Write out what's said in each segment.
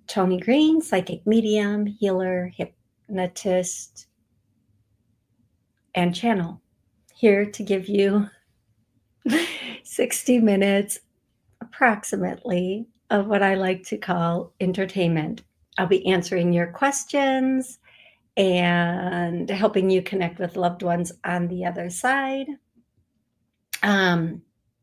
Toni Green, psychic medium, healer, hypnotist, and channel, here to give you 60 minutes approximately of what I like to call entertainment. I'll be answering your questions and helping you connect with loved ones on the other side.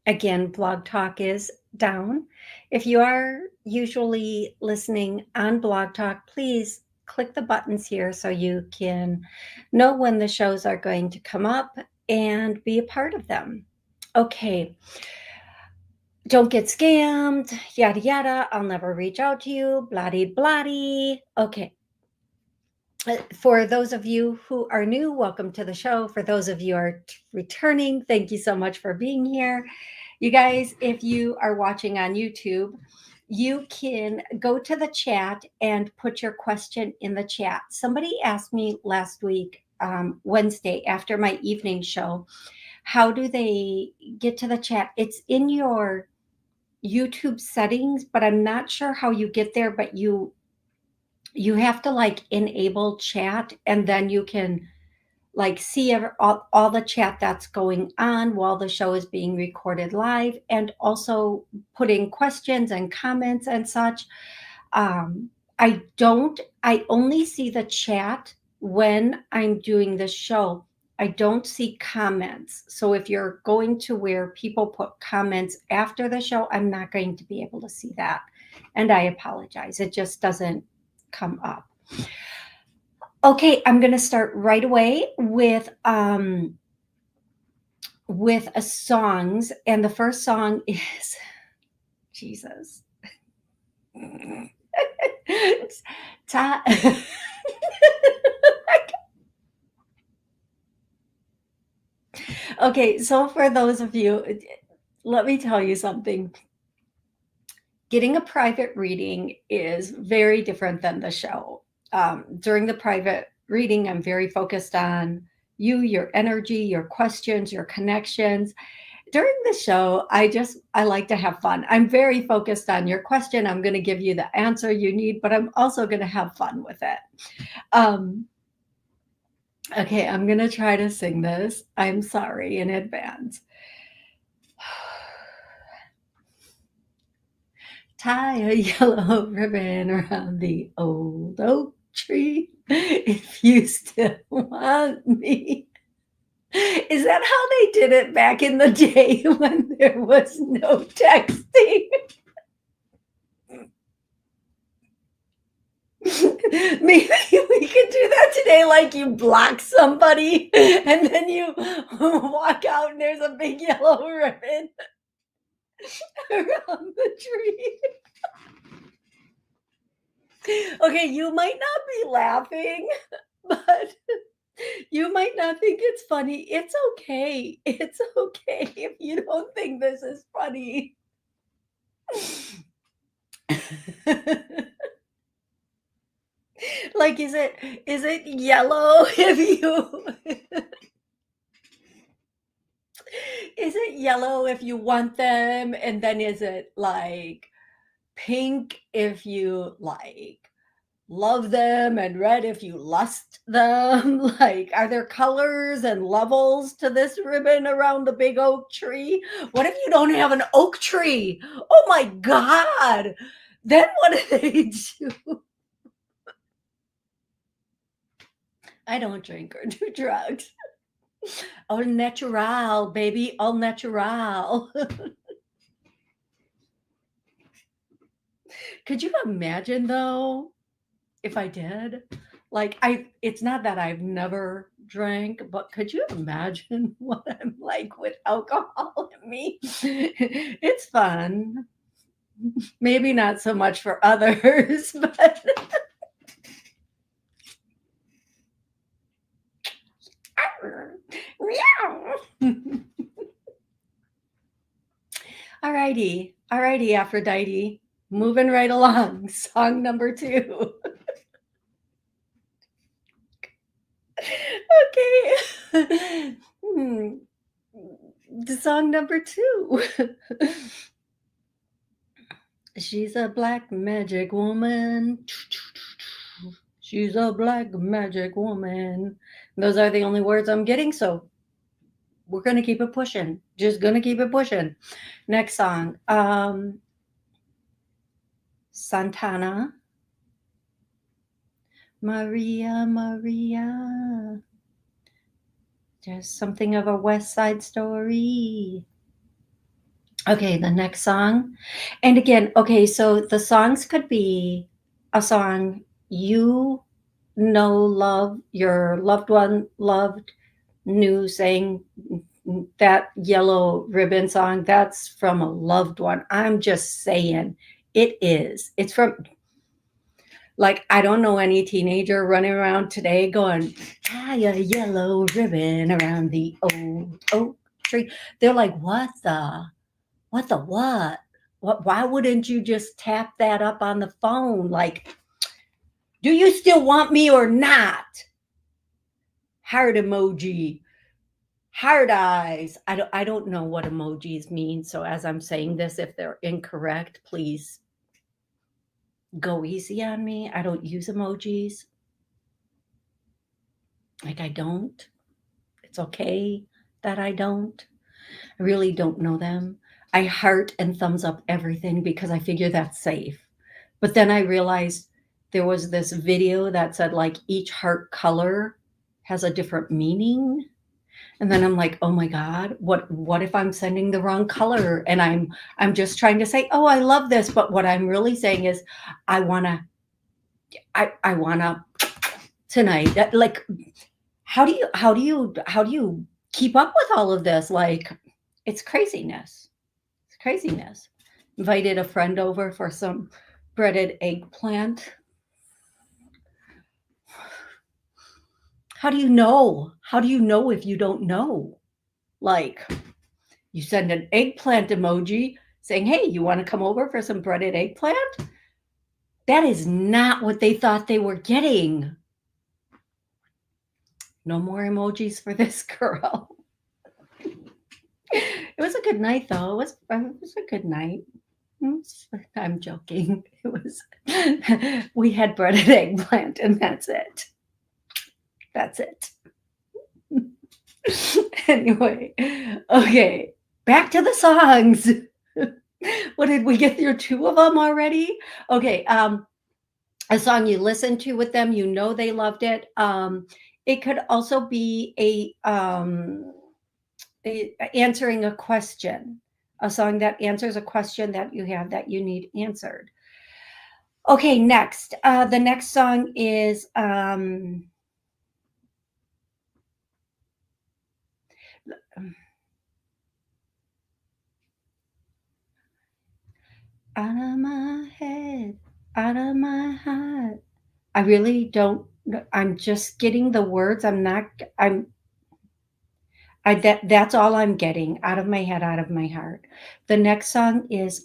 Again, Blog Talk is down. If you are usually listening on Blog Talk, please click the buttons here so you can know when the shows are going to come up and be a part of them. Okay. Don't get scammed, yada yada. I'll never reach out to you, bloody bloody. Okay. For those of you who are new, welcome to the show. For those of you who are returning, thank you so much for being here. You guys, if you are watching on YouTube, you can go to the chat and put your question in the chat. Somebody asked me last week, Wednesday, after my evening show, how do they get to the chat? It's in your YouTube settings, but I'm not sure how you get there, but you have to like enable chat, and then you can like see all the chat that's going on while the show is being recorded live, and also put in questions and comments and such. I only see the chat when I'm doing the show. I don't see comments. So if you're going to where people put comments after the show, I'm not going to be able to see that. And I apologize. It just doesn't come up. Okay, I'm going to start right away with songs, and the first song is Jesus. Okay, so for those of you, let me tell you something. Getting a private reading is very different than the show. During the private reading, I'm very focused on you, your energy, your questions, your connections. During the show, I like to have fun. I'm very focused on your question. I'm going to give you the answer you need, but I'm also going to have fun with it. Okay, I'm going to try to sing this. I'm sorry in advance. Tie a yellow ribbon around the old oak tree if you still want me. Is that how they did it back in the day when there was no texting? Maybe we could do that today, like you block somebody and then you walk out and there's a big yellow ribbon around the tree. Okay, you might not be laughing, but you might not think it's funny. It's okay. It's okay if you don't think this is funny. Like, is it yellow if you is it yellow if you want them, and then is it like pink if you like love them, and red if you lust them? Like, are there colors and levels to this ribbon around the big oak tree? What if you don't have an oak tree? Oh my God. Then what do they do? I don't drink or do drugs. All natural, baby, all natural. Could you imagine though if I did? Like, it's not that I've never drank, but could you imagine what I'm like with alcohol in me? It's fun. Maybe not so much for others, but Alrighty, Aphrodite. Moving right along. Song number 2. Okay. The song number 2. She's a black magic woman. She's a black magic woman. Those are the only words I'm getting, so we're gonna keep it pushing. Just gonna keep it pushing. Next song. Santana. Maria, Maria. Just something of a West Side Story. Okay, the next song. And again, okay, so the songs could be a song you know, love, your loved one loved, knew, sang that Yellow Ribbon song. That's from a loved one. I'm just saying it is. It's from, like, I don't know any teenager running around today going, tie a yellow ribbon around the old oak tree. They're like, what the? What the what? What? Why wouldn't you just tap that up on the phone? Like, do you still want me or not? Heart emoji, heart eyes. I don't know what emojis mean. So as I'm saying this, if they're incorrect, please go easy on me. I don't use emojis. Like, I don't. It's okay that I don't. I really don't know them. I heart and thumbs up everything because I figure that's safe. But then I realized there was this video that said like each heart color has a different meaning. And then I'm like, oh my God, what if I'm sending the wrong color? And I'm just trying to say, oh, I love this. But what I'm really saying is I wanna tonight. Like, how do you keep up with all of this? Like, it's craziness. It's craziness. Invited a friend over for some breaded eggplant. How do you know? How do you know if you don't know? Like, you send an eggplant emoji saying, hey, you want to come over for some breaded eggplant? That is not what they thought they were getting. No more emojis for this girl. It was a good night, though. It was a good night. I'm joking. It was, we had breaded eggplant, and that's it. That's it. Anyway, okay, back to the songs. What did we get through? Two of them already? Okay, a song you listened to with them, you know they loved it. It could also be answering a question, a song that answers a question that you have that you need answered. Okay, next. The next song is out of my head, out of my heart. I really don't. I'm just getting the words. That's all I'm getting out of my head, out of my heart. The next song is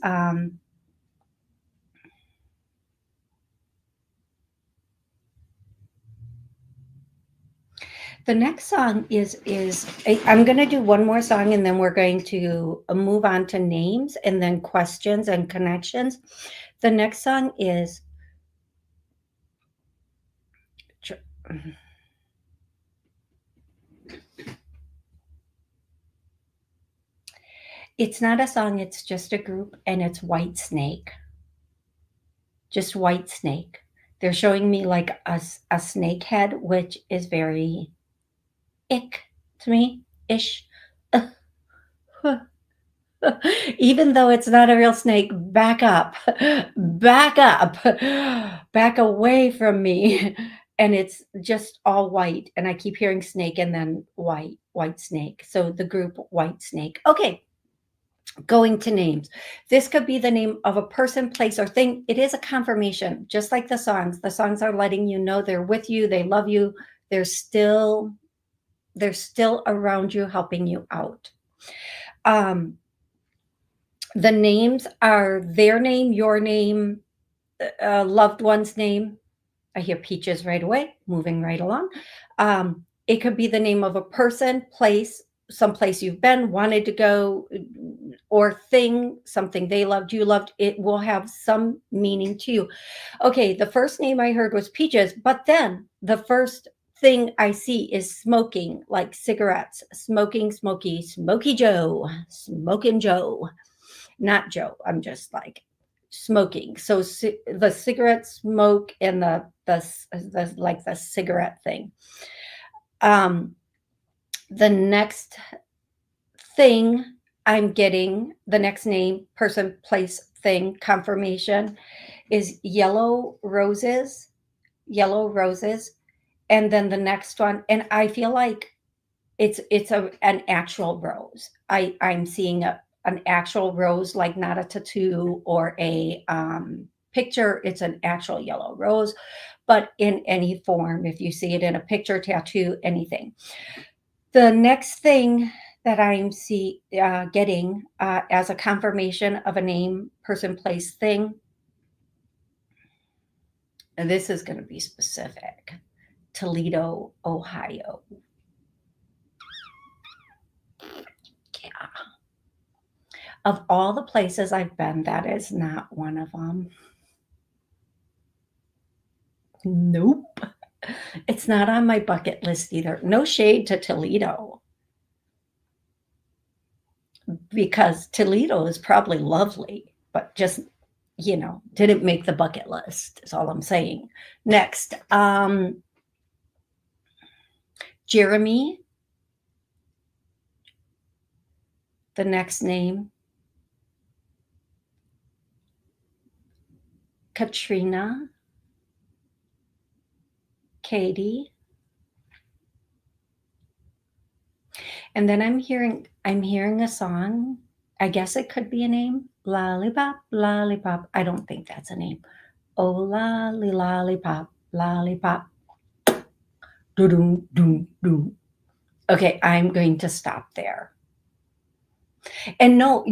the next song is I'm going to do one more song and then we're going to move on to names and then questions and connections. The next song is it's not a song, it's just a group, and it's White Snake. Just White Snake. They're showing me like a snake head, which is very ick to me ish. Even though it's not a real snake, back up, back up, back away from me. And it's just all white. And I keep hearing snake and then white snake. So the group White Snake. Okay. Going to names. This could be the name of a person, place, or thing. It is a confirmation, just like the songs. The songs are letting you know they're with you, they love you, they're still around you, helping you out. The names are their name, your name, loved one's name. I hear Peaches right away, moving right along. It could be the name of a person, place, someplace you've been, wanted to go, or thing, something they loved, you loved, it will have some meaning to you. Okay, the first name I heard was Peaches, but then the first thing I see is smoking, like cigarettes, smoking, Smoky Joe, smoking Joe, not Joe. I'm just like smoking. So the cigarette smoke and the like the cigarette thing. The next thing I'm getting, the next name, person, place, thing, confirmation is yellow roses, and then the next one, and I feel like an actual rose. I'm seeing an actual rose, like not a tattoo or a picture. It's an actual yellow rose, but in any form. If you see it in a picture, tattoo, anything. The next thing that I'm getting as a confirmation of a name, person, place, thing, and this is going to be specific, Toledo, Ohio. Yeah. Of all the places I've been, that is not one of them. Nope. It's not on my bucket list either. No shade to Toledo, because Toledo is probably lovely, but just, didn't make the bucket list, is all I'm saying. Next, Jeremy. The next name, Katrina, Katie. And then I'm hearing a song. I guess it could be a name. Lollipop, lollipop. I don't think that's a name. Oh, lolly, lollipop, lollipop. Doo-doo, doo, doo. Okay, I'm going to stop there. And no,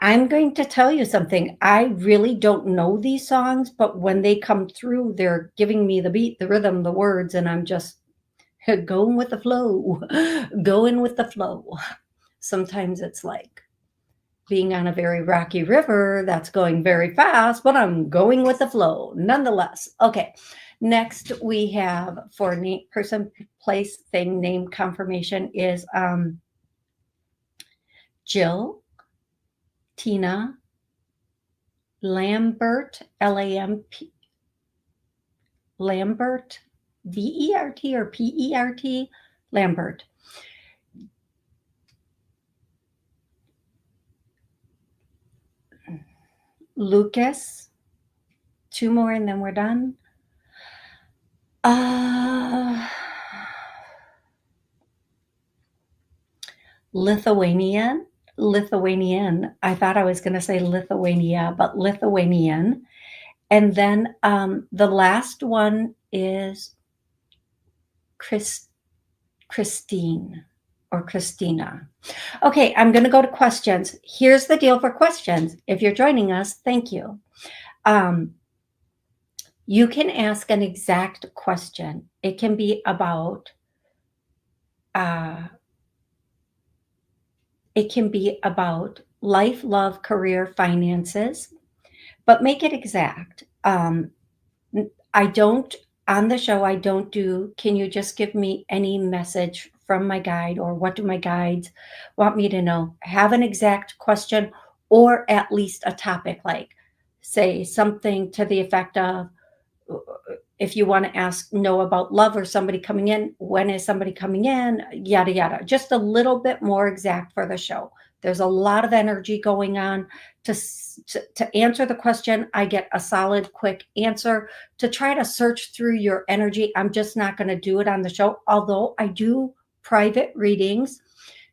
I'm going to tell you something. I really don't know these songs, but when they come through, they're giving me the beat, the rhythm, the words, and I'm just going with the flow, going with the flow. Sometimes it's like being on a very rocky river that's going very fast, but I'm going with the flow nonetheless. Okay, next we have for person, place, thing, name confirmation is Jill, Tina, Lambert, Lamp, Lambert, Vert or Pert, Lambert. Lucas, 2 more and then we're done. Lithuanian. I thought I was going to say Lithuania, but Lithuanian. And then the last one is Christine or Christina. Okay, I'm going to go to questions. Here's the deal for questions. If you're joining us, thank you. You can ask an exact question. It can be about life, love, career, finances, but make it exact. I don't, on the show, I don't do, can you just give me any message from my guide, or what do my guides want me to know? Have an exact question, or at least a topic, like say something to the effect of, if you want to know about love or somebody coming in, when is somebody coming in, yada, yada. Just a little bit more exact for the show. There's a lot of energy going on. To answer the question, I get a solid, quick answer. To try to search through your energy, I'm just not going to do it on the show. Although I do private readings.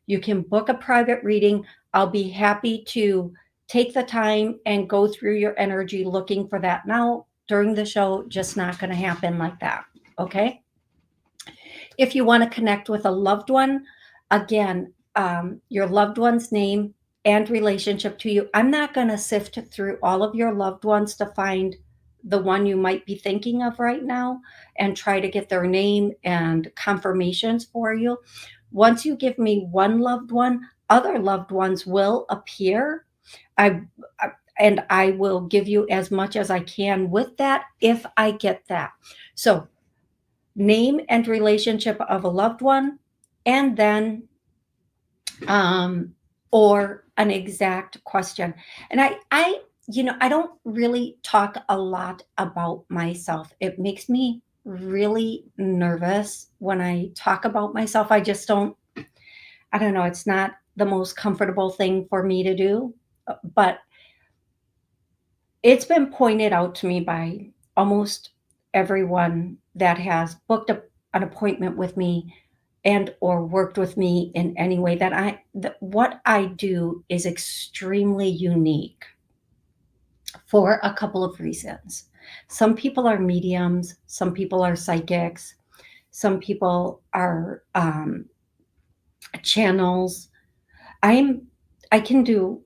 You can book a private reading. I'll be happy to take the time and go through your energy looking for that. Now, during the show, just not going to happen like that. Okay. If you want to connect with a loved one, again, your loved one's name and relationship to you. I'm not going to sift through all of your loved ones to find the one you might be thinking of right now and try to get their name and confirmations for you. once you give me one loved one, other loved ones will appear. I and I will give you as much as I can with that if I get that. So, name and relationship of a loved one, and then um, or an exact question. And I don't really talk a lot about myself. It makes me really nervous when I talk about myself. I don't know, it's not the most comfortable thing for me to do, but it's been pointed out to me by almost everyone that has booked an appointment with me and or worked with me in any way that what I do is extremely unique for a couple of reasons. Some people are mediums, some people are psychics, some people are channels. I'm I can do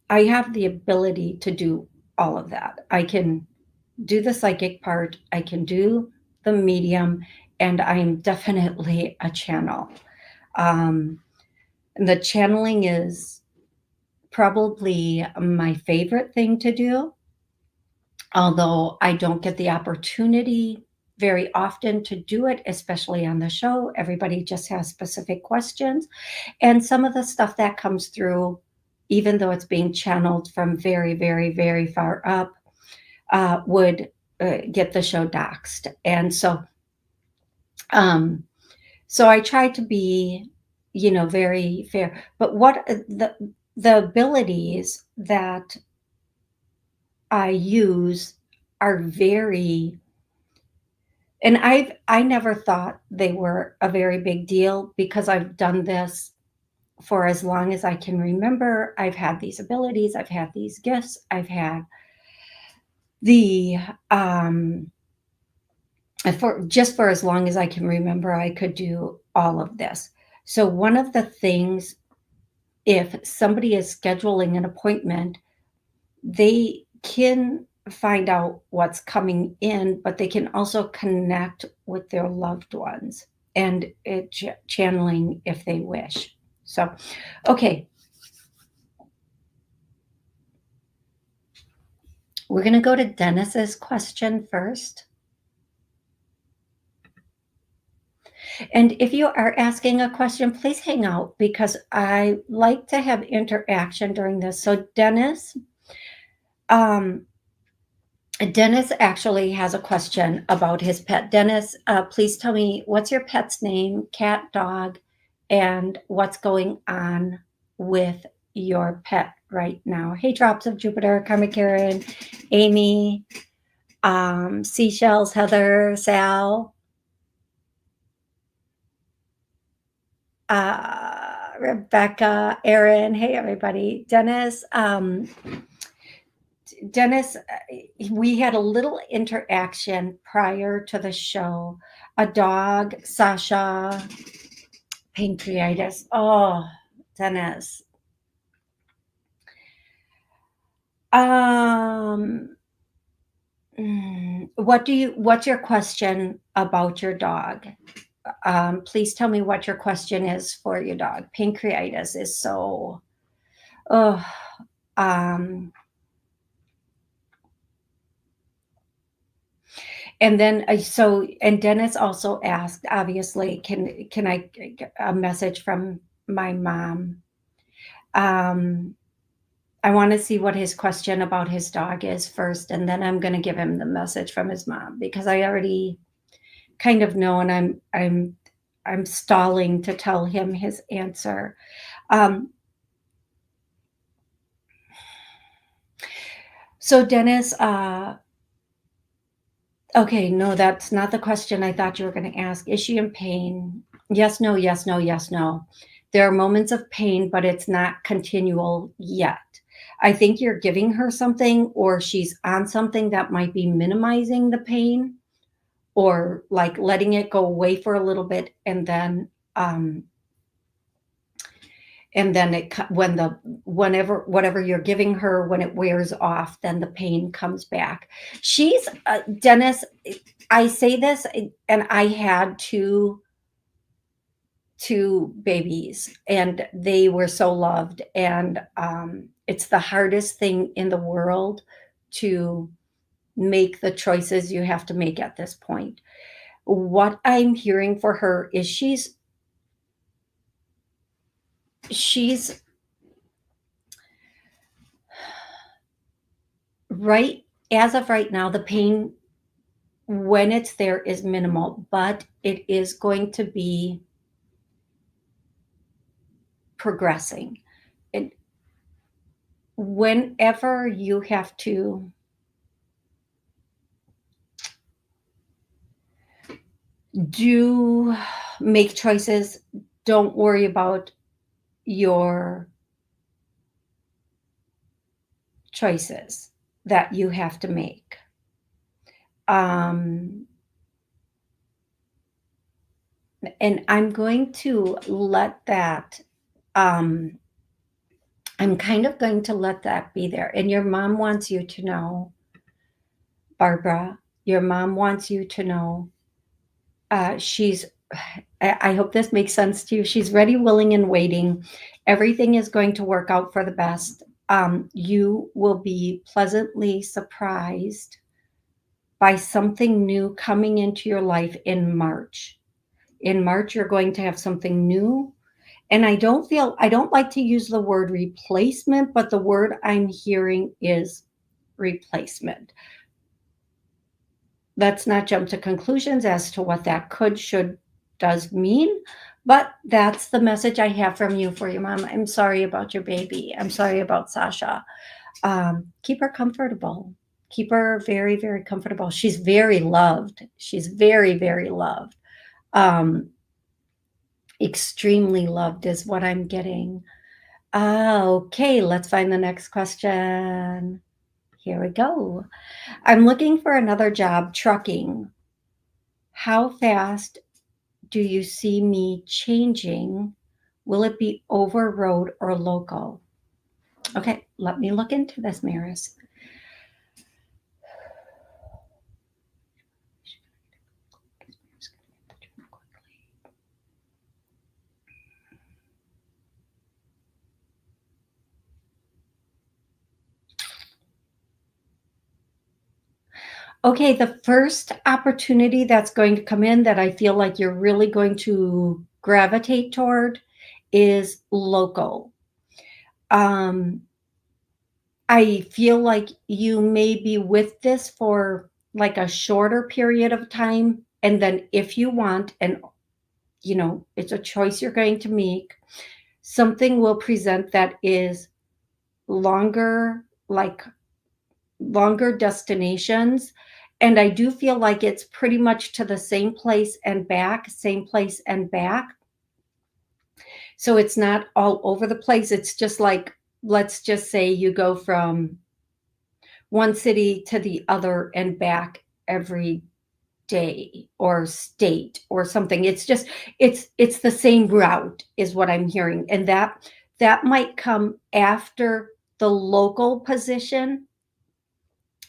I have the ability to do all of that. I can do the psychic part, I can do the medium, and I am definitely a channel. Um, the channeling is probably my favorite thing to do, although I don't get the opportunity very often to do it, especially on the show. Everybody just has specific questions. And some of the stuff that comes through, even though it's being channeled from very, very, very far up, would get the show doxed. And um, so I try to be, very fair. But what the abilities that I use are very, and I never thought they were a very big deal because I've done this for as long as I can remember. I've had these abilities, I've had these gifts, I've had the for as long as I can remember, I could do all of this. So one of the things, if somebody is scheduling an appointment, they can find out what's coming in, but they can also connect with their loved ones and channeling if they wish. So, okay, we're going to go to Dennis's question first. And if you are asking a question, please hang out because I like to have interaction during this. So, um, Dennis actually has a question about his pet. Dennis, please tell me, what's your pet's name, cat, dog, and what's going on with your pet right now? Hey, Drops of Jupiter, Karma Karen, Amy, Seashells, Heather, Sal, Rebecca, Aaron. Hey, everybody. Dennis, we had a little interaction prior to the show. A dog, Sasha, pancreatitis. Oh, Dennis. What's your question about your dog? Please tell me what your question is for your dog. Pancreatitis is so, oh, and then and Dennis also asked, obviously, can I get a message from my mom? I want to see what his question about his dog is first, and then I'm going to give him the message from his mom because I already kind of know, and I'm stalling to tell him his answer. So Dennis, okay, no, that's not the question I thought you were going to ask. Is she in pain? Yes, no, yes, no, yes, no. There are moments of pain, but it's not continual yet. I think you're giving her something, or she's on something that might be minimizing the pain, or like letting it go away for a little bit, and then whatever you're giving her, when it wears off, then the pain comes back. She's Dennis, I say this, and I had to two babies, and they were so loved. And it's the hardest thing in the world to make the choices you have to make at this point. What I'm hearing for her is she's right as of right now, the pain when it's there is minimal, but it is going to be progressing. And whenever you have to do make choices, don't worry about your choices that you have to make. And I'm going to let that, I'm kind of going to let that be there. And your mom wants you to know, Barbara, your mom wants you to know she's, I hope this makes sense to you. She's ready, willing, and waiting. Everything is going to work out for the best. You will be pleasantly surprised by something new coming into your life in March. In March, you're going to have something new. And I don't like to use the word replacement, but the word I'm hearing is replacement. Let's not jump to conclusions as to what that could, should, does mean, but that's the message I have from you for your mom. I'm sorry about your baby. I'm sorry about Sasha. Keep her comfortable. Keep her very, very comfortable. She's very loved. She's very, very loved. Extremely loved is what I'm getting. Okay, let's find the next question. Here we go. I'm looking for another job trucking. How fast do you see me changing? Will it be over road or local? Okay, let me look into this, Maris. Okay, the first opportunity that's going to come in that I feel like you're really going to gravitate toward is local. I feel like you may be with this for like a shorter period of time. And then if you want, and it's a choice you're going to make, something will present that is longer, like longer destinations. And I do feel like it's pretty much to the same place and back, same place and back. So it's not all over the place. It's just like, let's just say you go from one city to the other and back every day or state or something. It's just, it's the same route is what I'm hearing. And that might come after the local position.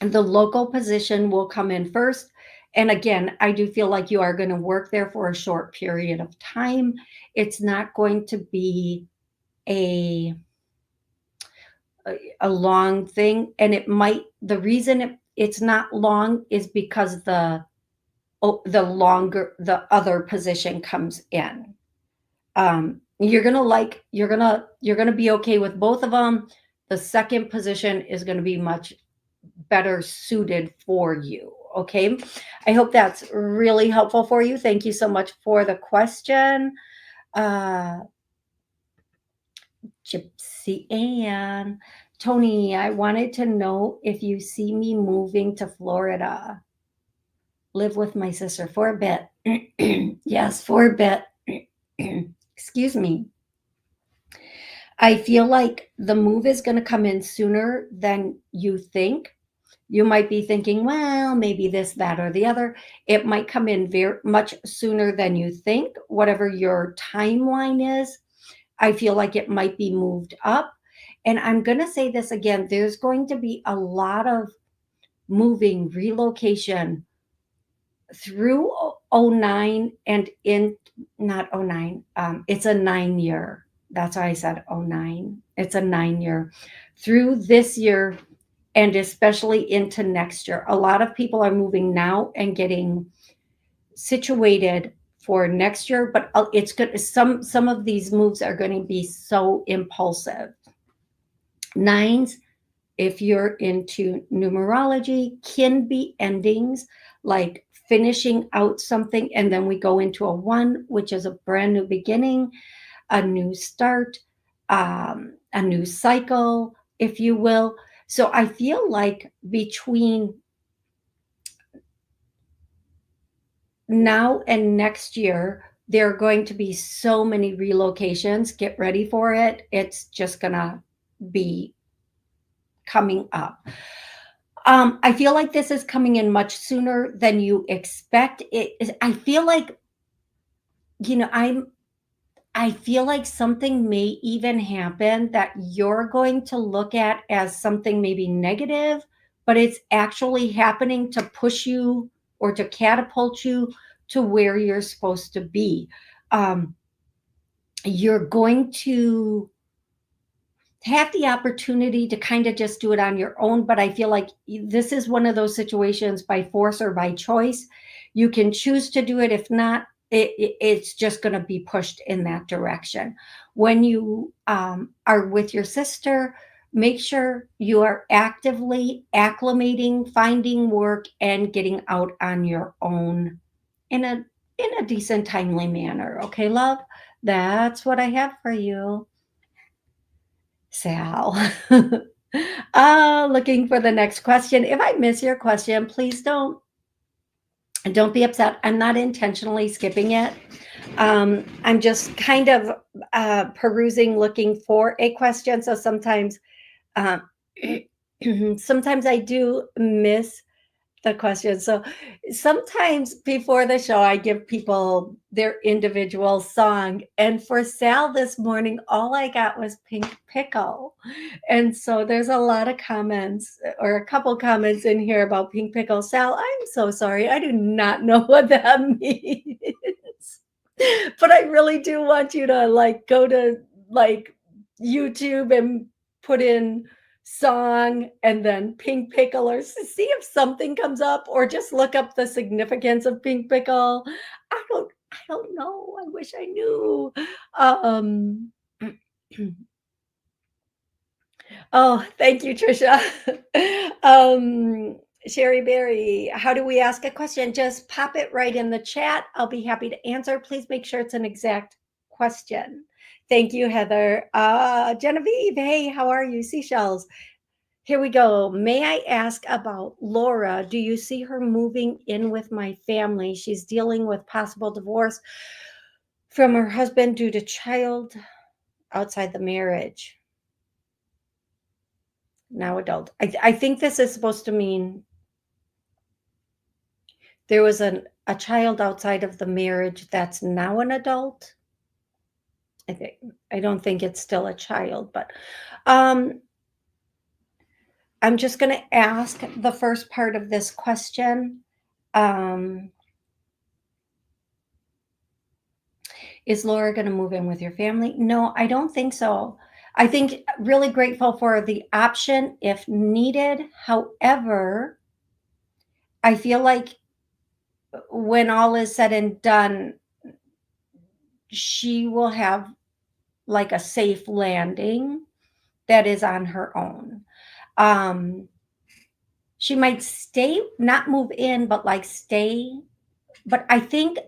And the local position will come in first. And again, I do feel like you are going to work there for a short period of time. It's not going to be a long thing. And the reason it's not long is because the other position comes in. You're gonna be okay with both of them. The second position is going to be much better suited for you. Okay. I hope that's really helpful for you. Thank you so much for the question. Gypsy Ann. Toni, I wanted to know if you see me moving to Florida. Live with my sister for a bit. Yes, for a bit. Excuse me. I feel like the move is going to come in sooner than you think. You might be thinking, well, maybe this, that, or the other. It might come in very much sooner than you think. Whatever your timeline is, I feel like it might be moved up. And I'm going to say this again, there's going to be a lot of moving, relocation through '09 and in not '09, it's a 9-year. That's why I said '09. It's a 9-year. Through this year and especially into next year, a lot of people are moving now and getting situated for next year, but it's good. Some of these moves are going to be so impulsive. Nines, if you're into numerology, can be endings, like finishing out something, and then we go into a one, which is a brand new beginning, a new start, a new cycle, if you will. So I feel like between now and next year, there are going to be so many relocations. Get ready for it. It's just going to be coming up. I feel like this is coming in much sooner than you expect. I feel like, you know, I feel like something may even happen that you're going to look at as something maybe negative, but it's actually happening to push you or to catapult you to where you're supposed to be. You're going to have the opportunity to kind of just do it on your own, but I feel like this is one of those situations by force or by choice. You can choose to do it. If not, it's just going to be pushed in that direction. When you are with your sister, make sure you are actively acclimating, finding work, and getting out on your own in a decent, timely manner. Okay, love? That's what I have for you. Sal. Looking for the next question. If I miss your question, please don't be upset. I'm not intentionally skipping it. I'm just kind of perusing, looking for a question. So sometimes, uh, sometimes I do miss the question. So sometimes before the show, I give people their individual song. And for Sal this morning, all I got was Pink Pickle. And so there's a lot of comments or a couple comments in here about Pink Pickle. Sal, I'm so sorry. I do not know what that means. But I really do want you to like go to like YouTube and put in song and then pink pickle or see if something comes up or just look up the significance of pink pickle. I don't know. I wish I knew. Um Oh, thank you, Trisha. Sherry Berry, how do we ask a question? Just pop it right in the chat. I'll be happy to answer. Please make sure it's an exact question. Thank you, Heather. Genevieve, hey, how are you? Seashells. Here we go. May I ask about Laura? Do you see her moving in with my family? She's dealing with possible divorce from her husband due to child outside the marriage. Now adult. I think this is supposed to mean there was a child outside of the marriage that's now an adult. I don't think it's still a child, but I'm just going to ask the first part of this question. Is Laura going to move in with your family? No, I don't think so. I think really grateful for the option if needed. However, I feel like when all is said and done, she will have like a safe landing that is on her own. She might stay, not move in, but like stay. But I think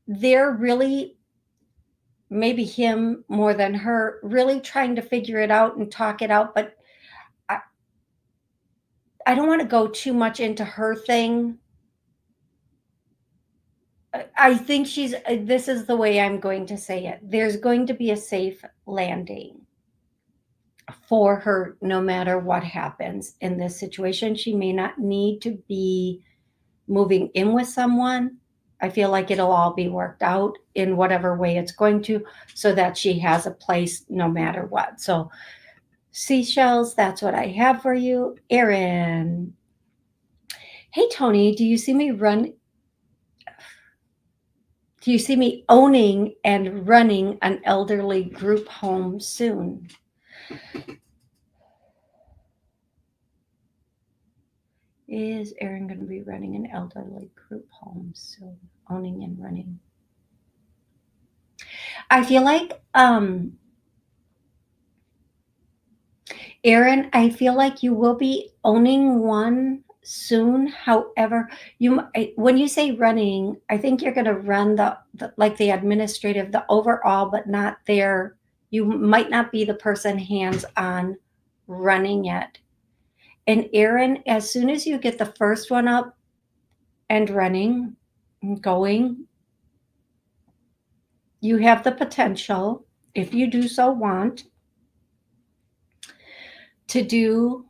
they're really, maybe him more than her, really trying to figure it out and talk it out. But I don't want to go too much into her thing. I think this is the way I'm going to say it. There's going to be a safe landing for her no matter what happens in this situation. She may not need to be moving in with someone. I feel like it'll all be worked out in whatever way it's going to, so that she has a place no matter what. So seashells, that's what I have for you. Erin. Hey, Toni, do you see me run Do you see me owning and running an elderly group home soon? Is Erin going to be running an elderly group home soon? Owning and running. I feel like, Erin, I feel like you will be owning one soon. However, when you say running, I think you're going to run the like the administrative, the overall, but not there. You might not be the person hands on running it. And Erin, as soon as you get the first one up and running and going, you have the potential, if you do so want, to do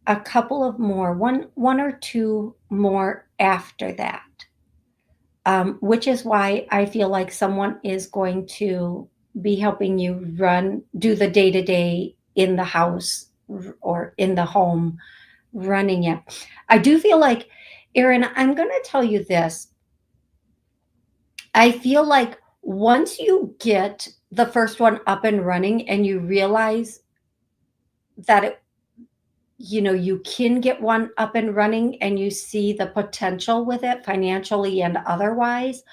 a couple of more, one or two more after that, which is why I feel like someone is going to be helping you do the day-to-day in the house or in the home, running it. I do feel like, Erin, I'm going to tell you this. I feel like once you get the first one up and running and you realize that you can get one up and running and you see the potential with it financially and otherwise,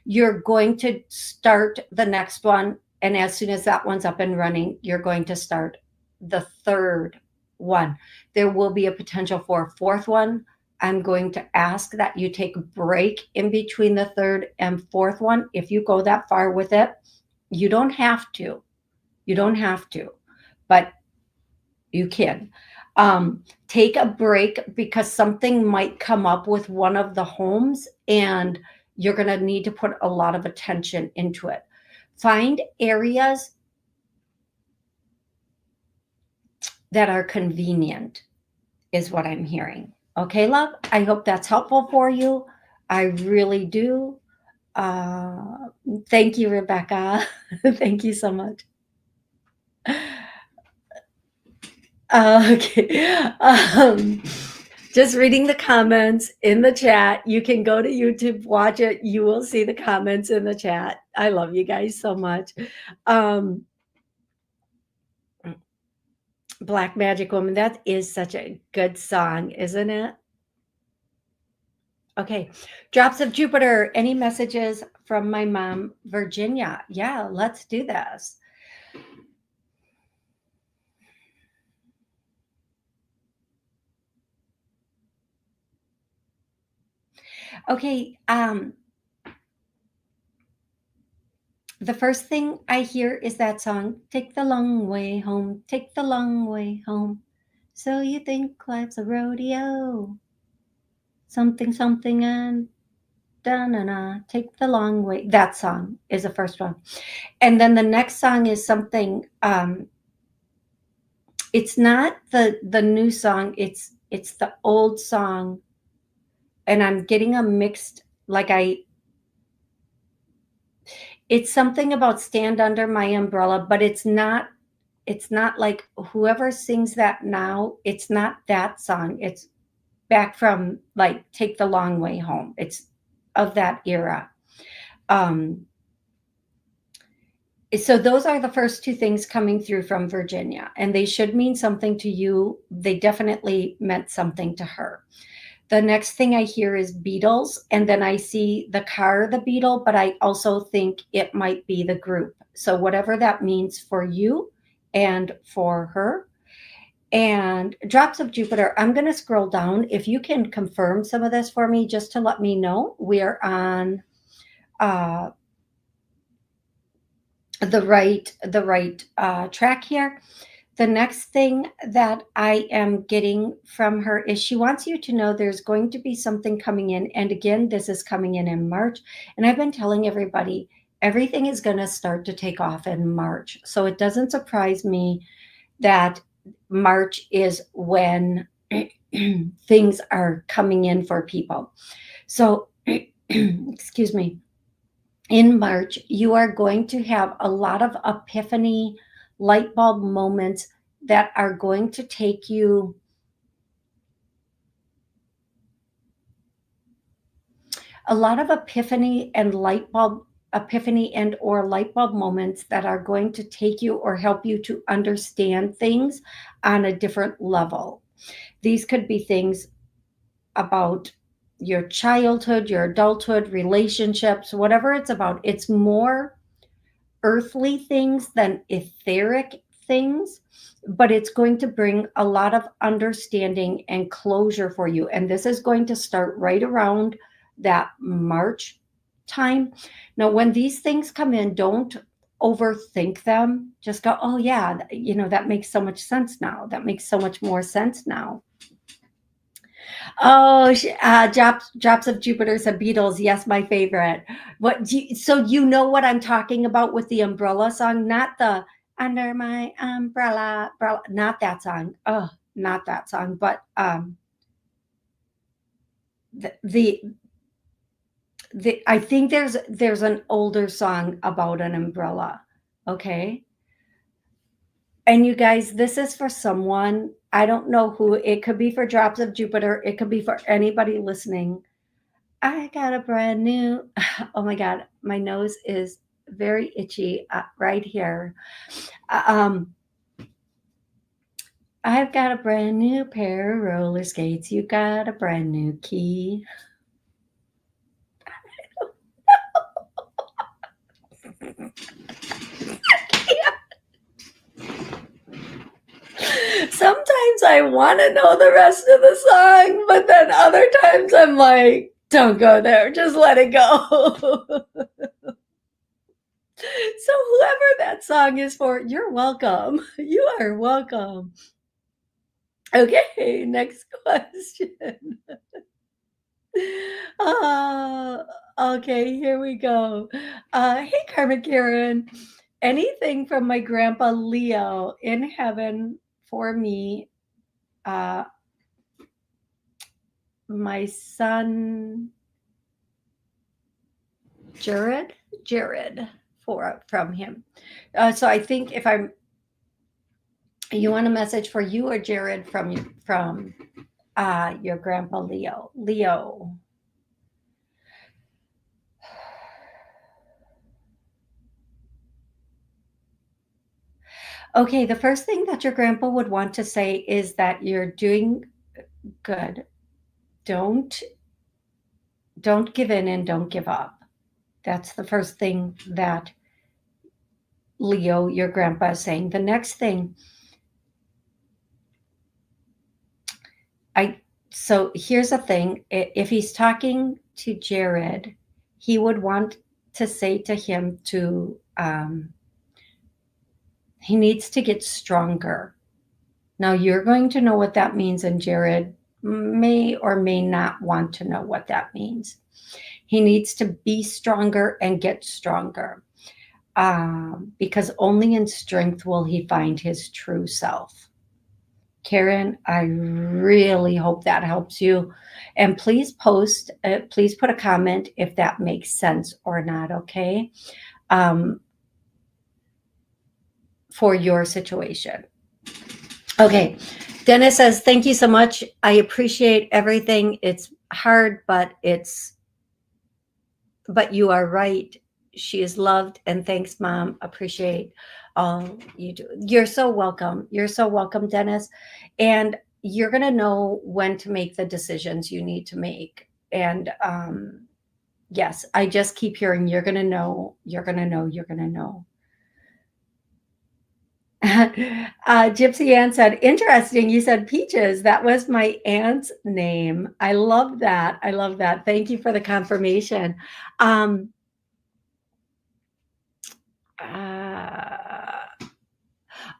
you're going to start the next one. And as soon as that one's up and running, you're going to start the third one. There will be a potential for a fourth one. I'm going to ask that you take a break in between the third and fourth one. If you go that far with it, you don't have to. You don't have to, but you can. Take a break because something might come up with one of the homes and you're going to need to put a lot of attention into it. Find areas that are convenient is what I'm hearing. Okay, love? I hope that's helpful for you. I really do. Thank you, Rebecca. Thank you so much. Okay. Just reading the comments in the chat. You can go to YouTube, watch it. You will see the comments in the chat. I love you guys so much. Black Magic Woman, that is such a good song, isn't it? Okay. Drops of Jupiter. Any messages from my mom, Virginia? Yeah, let's do this. Okay. The first thing I hear is that song, Take the Long Way Home, Take the Long Way Home. So you think life's a rodeo. Something, something, and da-na-na, take the long way. That song is the first one. And then the next song is something, it's not the new song, it's the old song. And I'm getting a mixed, it's something about Stand Under My Umbrella, but it's not like whoever sings that now, it's not that song. It's back from like Take the Long Way Home. It's of that era. So those are the first two things coming through from Virginia, and they should mean something to you. They definitely meant something to her. The next thing I hear is Beatles, and then I see the car, the Beetle, but I also think it might be the group. So whatever that means for you and for her. And Drops of Jupiter, I'm going to scroll down. If you can confirm some of this for me, just to let me know we're on the right track here. The next thing that I am getting from her is she wants you to know there's going to be something coming in. And again, this is coming in March. And I've been telling everybody, everything is going to start to take off in March. So it doesn't surprise me that March is when things are coming in for people. So, excuse me. In March, you are going to have a lot of epiphany, light bulb moments that are going to take you a lot of epiphany and or light bulb moments that are going to take you or help you to understand things on a different level. These could be things about your childhood, your adulthood, relationships, whatever it's about. It's more earthly things than etheric things, but it's going to bring a lot of understanding and closure for you. And this is going to start right around that March time. Now, when these things come in, don't overthink them. Just go, oh, yeah, that makes so much sense now. That makes so much more sense now. Oh, Drops of Jupiter said Beatles. Yes, my favorite. So you know what I'm talking about with the umbrella song, not the Under My Umbrella, not that song. Oh, not that song, but the I think there's an older song about an umbrella. Okay. And you guys, this is for someone, I don't know who. It could be for Drops of Jupiter. It could be for anybody listening. I got a brand new, oh my God, my nose is very itchy right here. Um, I've got a brand new pair of roller skates. You got a brand new key. Sometimes I want to know the rest of the song, but then other times I'm like, don't go there, just let it go. So whoever that song is for, you're welcome. You are welcome. Okay, next question. Uh, okay, here we go. Hey, Carmen Karen. Anything from my grandpa Leo in heaven for me, uh, my son Jared from him. So I think if you want a message for you or Jared from your grandpa Leo. Leo. Okay, the first thing that your grandpa would want to say is that you're doing good. Don't give in and don't give up. That's the first thing that Leo, your grandpa, is saying. The next thing, so here's the thing. If he's talking to Jared, he would want to say to him he needs to get stronger. Now you're going to know what that means, and Jared may or may not want to know what that means. He needs to be stronger and get stronger, because only in strength will he find his true self. Karen, I really hope that helps you. And please please put a comment if that makes sense or not, okay? For your situation. Okay. Dennis says, thank you so much. I appreciate everything. It's hard, but you are right. She is loved, and thanks, Mom. Appreciate all you do. You're so welcome. You're so welcome, Dennis. And you're going to know when to make the decisions you need to make. And yes, I just keep hearing, you're going to know, you're going to know, you're going to know. Gypsy Ann said, interesting. You said Peaches. That was my aunt's name. I love that. I love that. Thank you for the confirmation.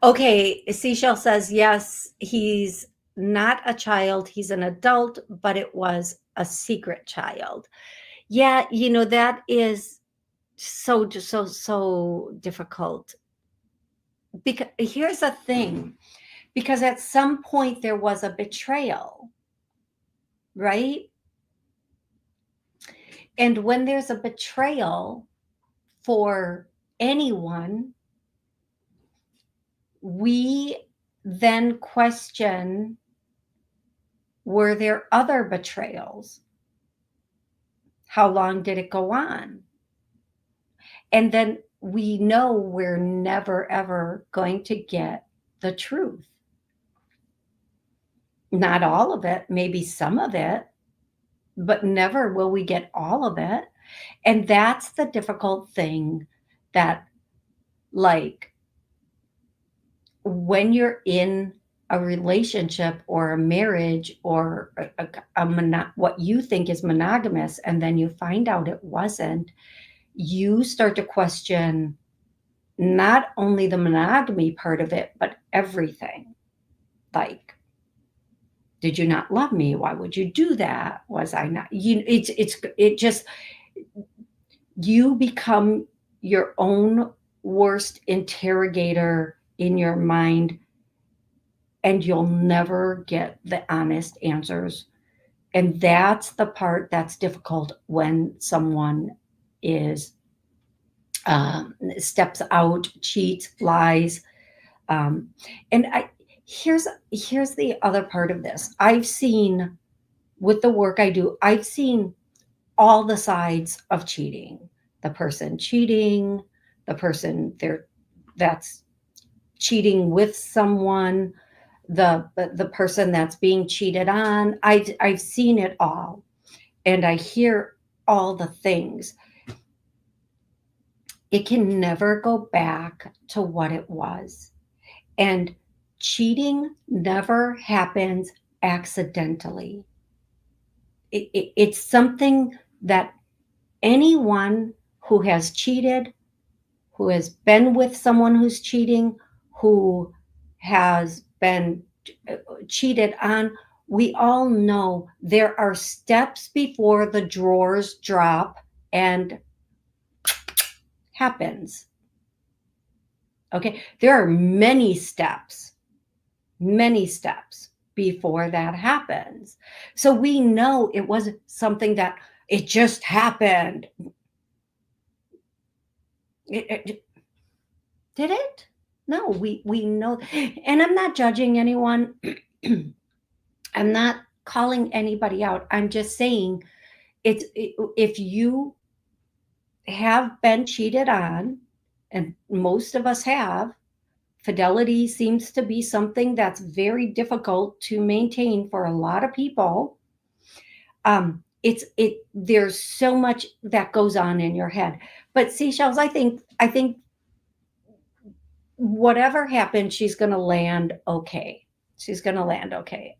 Okay. Seashell says, yes, he's not a child. He's an adult, but it was a secret child. Yeah. That is so difficult. Because here's the thing, because at some point there was a betrayal, right? And when there's a betrayal for anyone, we then question, were there other betrayals? How long did it go on? And then we know we're never, ever going to get the truth. Not all of it, maybe some of it, but never will we get all of it. And that's the difficult thing that, like, when you're in a relationship or a marriage or what you think is monogamous, and then you find out it wasn't, you start to question not only the monogamy part of it, but everything. Like, did you not love me? Why would you do that? Was I not? It just, you become your own worst interrogator in your mind, and you'll never get the honest answers. And that's the part that's difficult when someone is steps out, cheats, lies. And here's the other part of this. I've seen, with the work I do, I've seen all the sides of cheating. The person cheating, the person that's cheating with someone, the person that's being cheated on. I've seen it all, and I hear all the things. It can never go back to what it was. And cheating never happens accidentally. It's something that anyone who has cheated, who has been with someone who's cheating, who has been cheated on, we all know there are steps before the drawers drop and happens. Okay, there are many steps before that happens. So we know it wasn't something that it just happened. Did it? No, we know. And I'm not judging anyone. I'm not calling anybody out. I'm just saying if you have been cheated on, and most of us have, fidelity seems to be something that's very difficult to maintain for a lot of people. There's so much that goes on in your head. But seashells, I think whatever happens, she's going to land okay. She's going to land okay.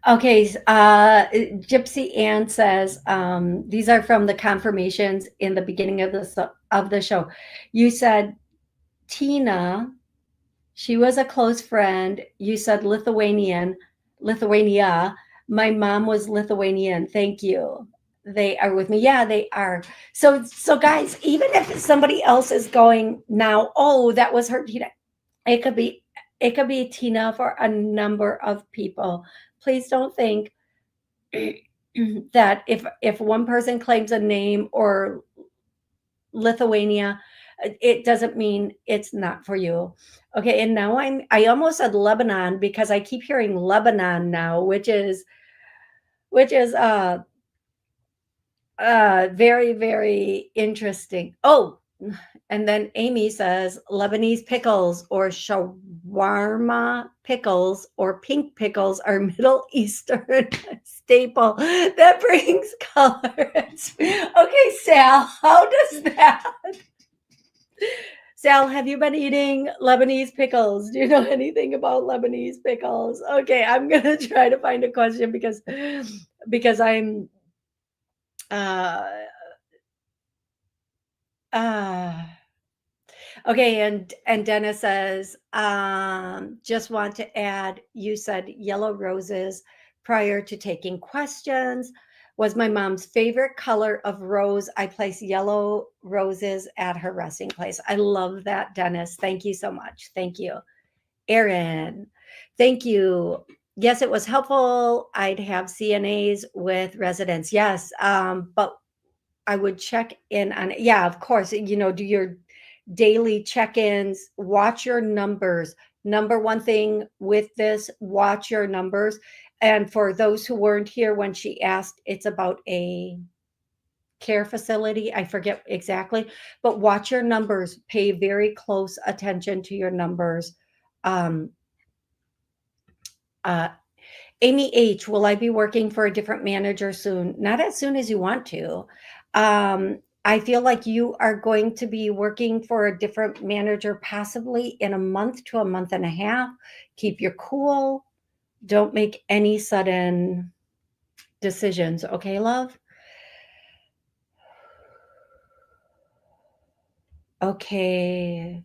Okay, Gypsy Ann says, these are from the confirmations in the beginning of the show. You said Tina, she was a close friend. You said Lithuania. My mom was Lithuanian. Thank you. They are with me. Yeah, they are. So guys, even if somebody else is going now, oh, that was her Tina. It could be Tina for a number of people. Please don't think that if one person claims a name or Lithuania, it doesn't mean it's not for you. Okay, and now I almost said Lebanon because I keep hearing Lebanon now, which is very, very interesting. Oh, and then Amy says Lebanese pickles or shawarma pickles or pink pickles are Middle Eastern staple that brings color. Okay, Sal, how does that? Sal, have you been eating Lebanese pickles? Do you know anything about Lebanese pickles? Okay, I'm gonna try to find a question because I'm okay, and Dennis says, just want to add, you said yellow roses prior to taking questions. Was my mom's favorite color of rose. I place yellow roses at her resting place. I love that, Dennis. Thank you so much. Thank you. Erin, thank you. Yes, it was helpful. I'd have CNAs with residents. Yes, but I would check in on it. Yeah, of course, do your daily check-ins, watch your numbers. Number one thing with this, watch your numbers. And for those who weren't here when she asked, it's about a care facility. I forget exactly, but watch your numbers. Pay very close attention to your numbers. Um, uh, Amy H, will I be working for a different manager soon? Not as soon as you want to. I feel like you are going to be working for a different manager possibly in a month to a month and a half. Keep your cool. Don't make any sudden decisions. Okay, love? Okay.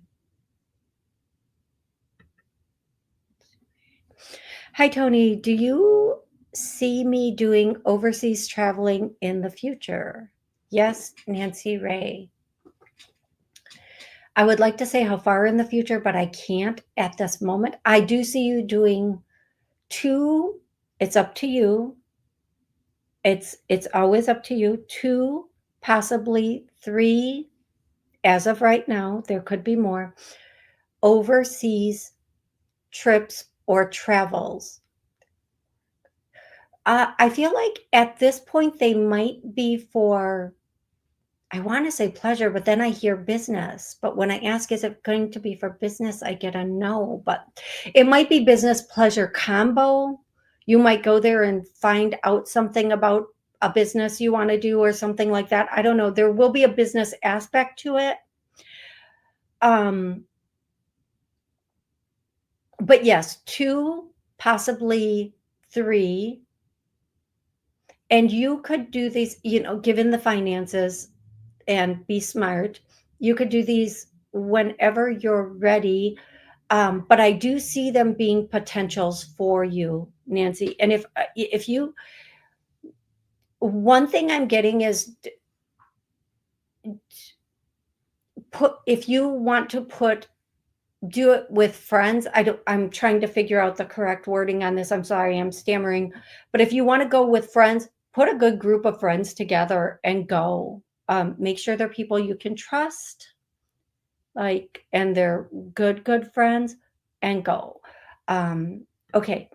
Hi, Toni. Do you see me doing overseas traveling in the future? Yes, Nancy Ray. I would like to say how far in the future, but I can't at this moment. I do see you doing 2. It's up to you. It's always up to you. 2, possibly 3, as of right now. There could be more overseas trips or travels. I feel like at this point they might be for, I want to say pleasure, but then I hear business. But when I ask, is it going to be for business? I get a no, but it might be business pleasure combo. You might go there and find out something about a business you want to do or something like that. I don't know. There will be a business aspect to it. But yes, 2, possibly 3. And you could do these, given the finances, and be smart. You could do these whenever you're ready. But I do see them being potentials for you, Nancy. And if you, one thing I'm getting is if you want to do it with friends. I'm trying to figure out the correct wording on this. I'm sorry, I'm stammering. But if you want to go with friends, put a good group of friends together and go. Make sure they're people you can trust, and they're good friends, and go. Okay.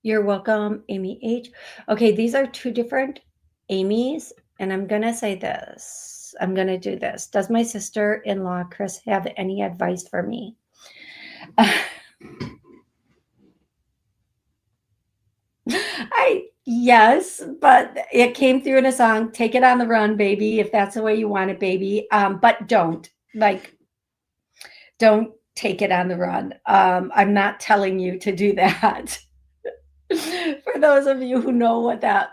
You're welcome, Amy H. Okay, these are 2 different Amy's, and I'm going to say this. I'm going to do this. Does my sister-in-law, Chris, have any advice for me? Yes, but it came through in a song. Take it on the run, baby, if that's the way you want it, baby. But don't take it on the run. I'm not telling you to do that. For those of you who know what that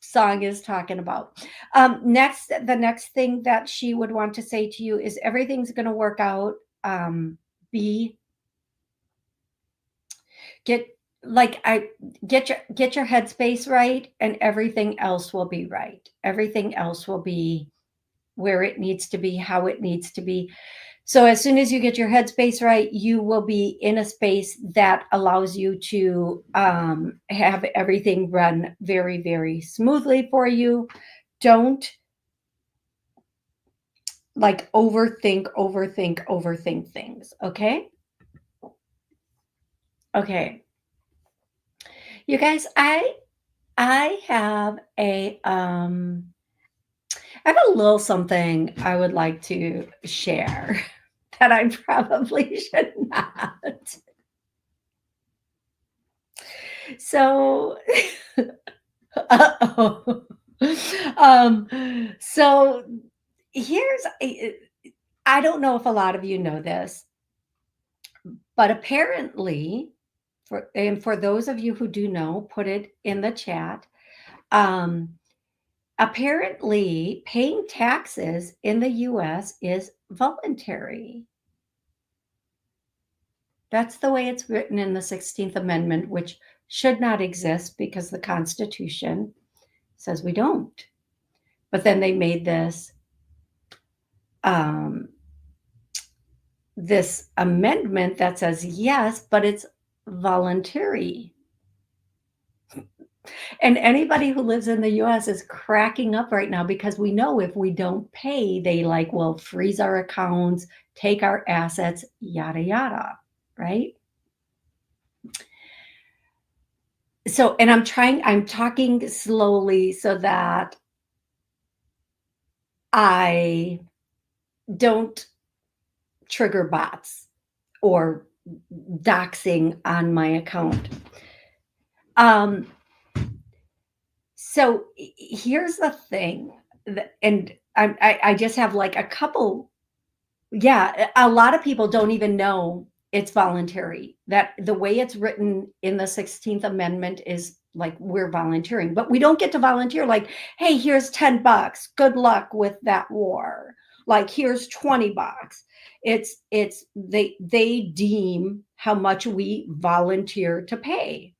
song is talking about. The next thing that she would want to say to you is everything's going to work out. Get your headspace right, and everything else will be right. Everything else will be where it needs to be, how it needs to be. So as soon as you get your headspace right, you will be in a space that allows you to have everything run very, very smoothly for you. Don't overthink things. Okay. Okay. You guys, I have I have a little something I would like to share that I probably should not. So, uh-oh. So I don't know if a lot of you know this, but apparently, for those of you who do know, put it in the chat. Apparently, paying taxes in the US is voluntary. That's the way it's written in the 16th Amendment, which should not exist because the Constitution says we don't. But then they made this this amendment that says yes, but it's voluntary. And anybody who lives in the US is cracking up right now because we know if we don't pay, they will freeze our accounts, take our assets, yada, yada, right? So, and I'm talking slowly so that I don't trigger bots or doxing on my account. Um, so here's the thing, and I just have like a couple. Yeah, a lot of people don't even know it's voluntary. That the way it's written in the 16th Amendment is like we're volunteering, but we don't get to volunteer like, hey, here's $10. Good luck with that war. Like here's $20. It's they deem how much we volunteer to pay.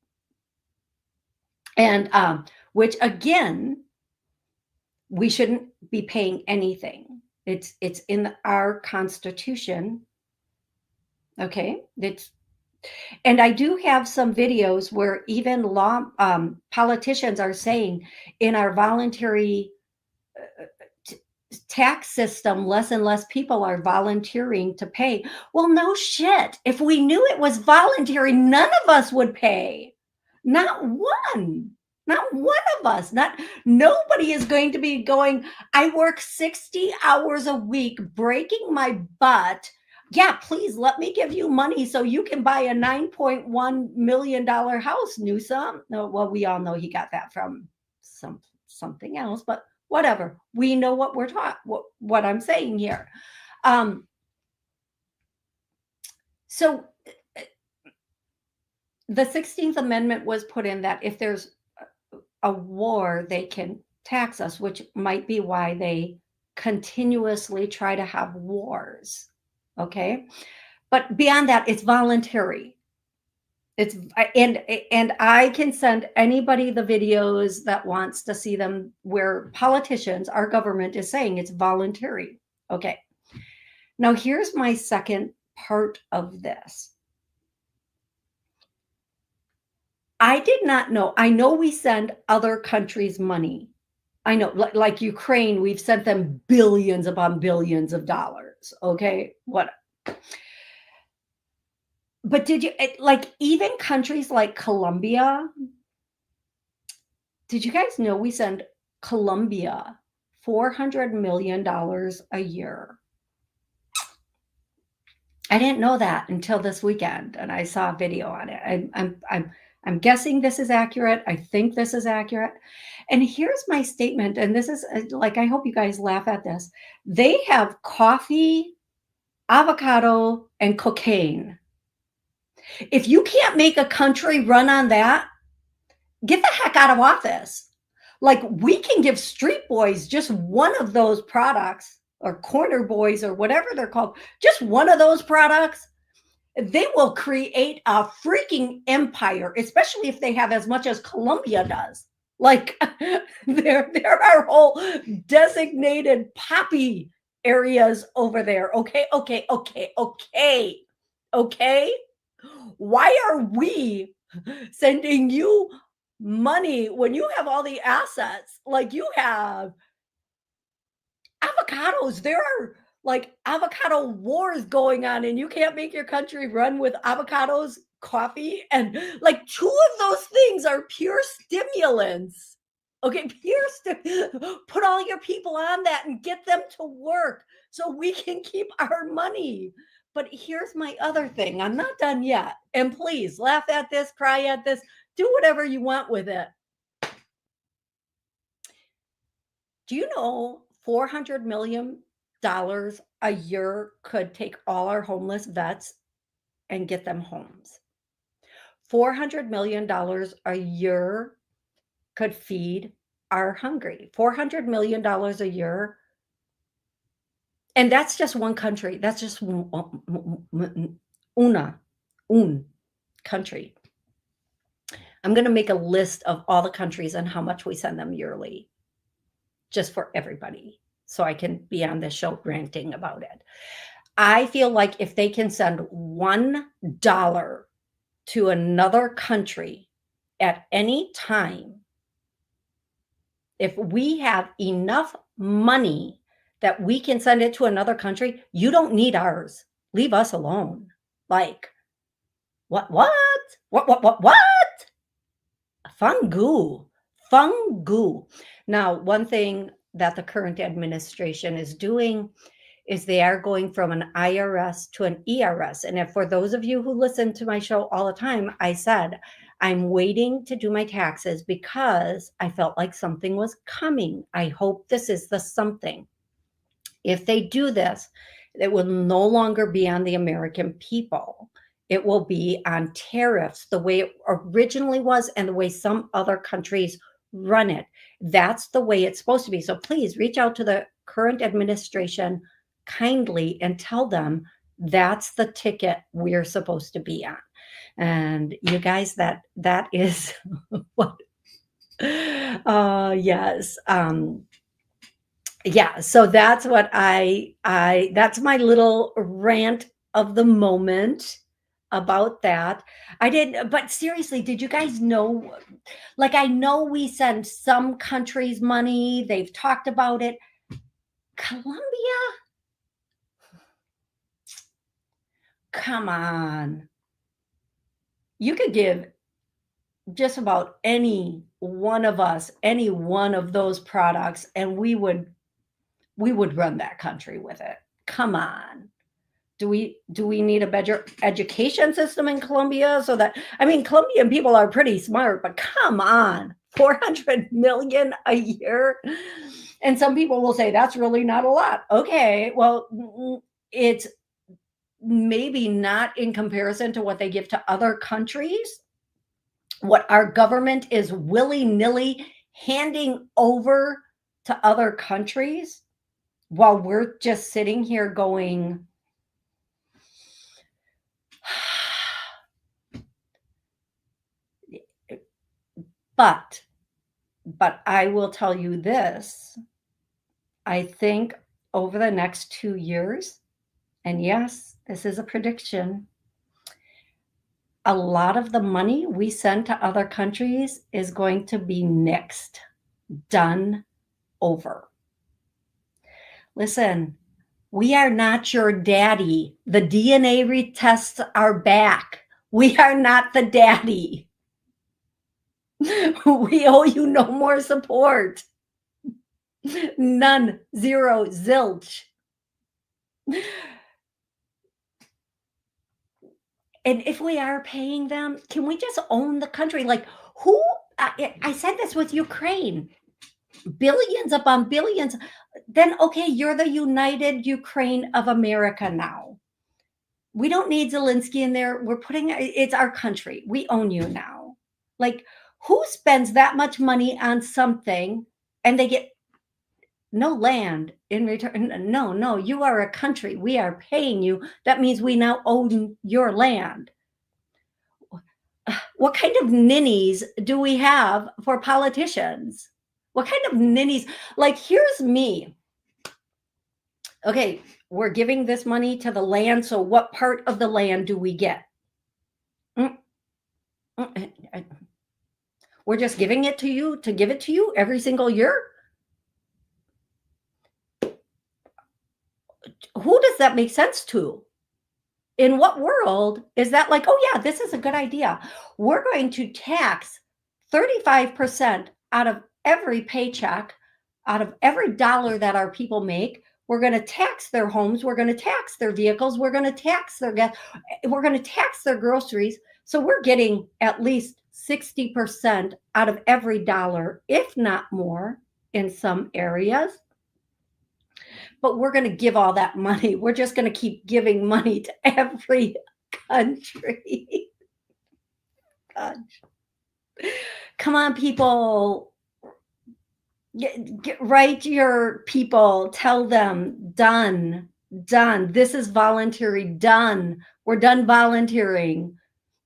And which again, we shouldn't be paying anything. It's in our Constitution. Okay, and I do have some videos where even politicians are saying in our voluntary tax system, less and less people are volunteering to pay. Well, no shit. If we knew it was voluntary, none of us would pay. Not one. Not one of us. Nobody is going to be going, I work 60 hours a week breaking my butt. Yeah, please let me give you money so you can buy a $9.1 million house, Newsom. No, well, we all know he got that from something else, but whatever. We know what we're taught, what I'm saying here. So the 16th Amendment was put in that if there's a war, they can tax us, which might be why they continuously try to have wars. Okay. But beyond that, it's voluntary. It's and I can send anybody the videos that wants to see them where politicians, our government is saying it's voluntary. Okay. Now here's my second part of this. I did not know. I know we send other countries money. I know, like Ukraine, we've sent them billions upon billions of dollars. Okay. What? But did you, like, even countries like Colombia, did you guys know we send Colombia $400 million a year? I didn't know that until this weekend, and I saw a video on it. I'm guessing this is accurate. I think this is accurate. And here's my statement, and this is like, I hope you guys laugh at this. They have coffee, avocado, and cocaine. If you can't make a country run on that, get the heck out of office. Like, we can give street boys just one of those products, or corner boys, or whatever they're called, just one of those products. They will create a freaking empire, especially if they have as much as Colombia does. Like, there are whole designated poppy areas over there. Okay. Why are we sending you money when you have all the assets? Like, you have avocados. There are like avocado wars going on, and you can't make your country run with avocados, coffee, and like two of those things are pure stimulants. Okay, put all your people on that and get them to work so we can keep our money. But here's my other thing. I'm not done yet. And please laugh at this, cry at this, do whatever you want with it. Do you know $400 million a year could take all our homeless vets and get them homes? $400 million a year could feed our hungry. $400 million a year. And that's just one country. That's just un country. I'm going to make a list of all the countries and how much we send them yearly, just for everybody, so I can be on this show ranting about it. I feel like if they can send $1 to another country at any time, if we have enough money that we can send it to another country, you don't need ours. Leave us alone. Like, what? Fungu. Fungu. Now, one thing that the current administration is doing is they are going from an IRS to an ERS. And if for those of you who listen to my show all the time, I said, I'm waiting to do my taxes because I felt like something was coming. I hope this is the something. If they do this, it will no longer be on the American people. It will be on tariffs, the way it originally was and the way some other countries run it. That's the way it's supposed to be. So please reach out to the current administration kindly and tell them that's the ticket we're supposed to be on. And you guys, that is what yes. Yeah, so that's what I that's my little rant of the moment about that. I did, but seriously, did you guys know, like, I know we send some countries money, they've talked about it. Colombia? Come on. You could give just about any one of us any one of those products and we would run that country with it. Come on. Do we need a better education system in Colombia so that, I mean, Colombian people are pretty smart, but come on, 400 million a year. And some people will say that's really not a lot. Okay, well, it's maybe not in comparison to what they give to other countries. What our government is willy-nilly handing over to other countries while we're just sitting here going, but I will tell you this. I think over the next 2 years, and yes, this is a prediction, a lot of the money we send to other countries is going to be nixed, done over. Listen, we are not your daddy. The DNA tests are back. We are not the daddy. We owe you no more support. None, zero, zilch. And if we are paying them, can we just own the country? Like, who? I said this with Ukraine. Billions upon billions. Then, okay, you're the United Ukraine of America now. We don't need Zelensky in there. We're putting, it's our country. We own you now. Like, who spends that much money on something and they get no land in return? No, you are a country. We are paying you. That means we now own your land. What kind of ninnies do we have for politicians? What kind of ninnies? Like, here's me. Okay, we're giving this money to the land. So what part of the land do we get? We're just giving it to you to give it to you every single year? Who does that make sense to? In what world is that like, oh yeah, this is a good idea. We're going to tax 35% out of every paycheck, out of every dollar that our people make. We're going to tax their homes. We're going to tax their vehicles. We're going to tax their gas. We're going to tax their groceries. So we're getting at least 60% out of every dollar, if not more in some areas. But we're going to give all that money. We're just going to keep giving money to every country. God. Come on, people. Write your people. Tell them, done. This is voluntary, done. We're done volunteering.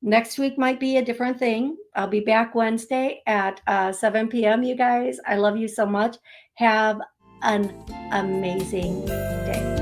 Next week might be a different thing. I'll be back Wednesday at 7 p.m., you guys. I love you so much. Have an amazing day.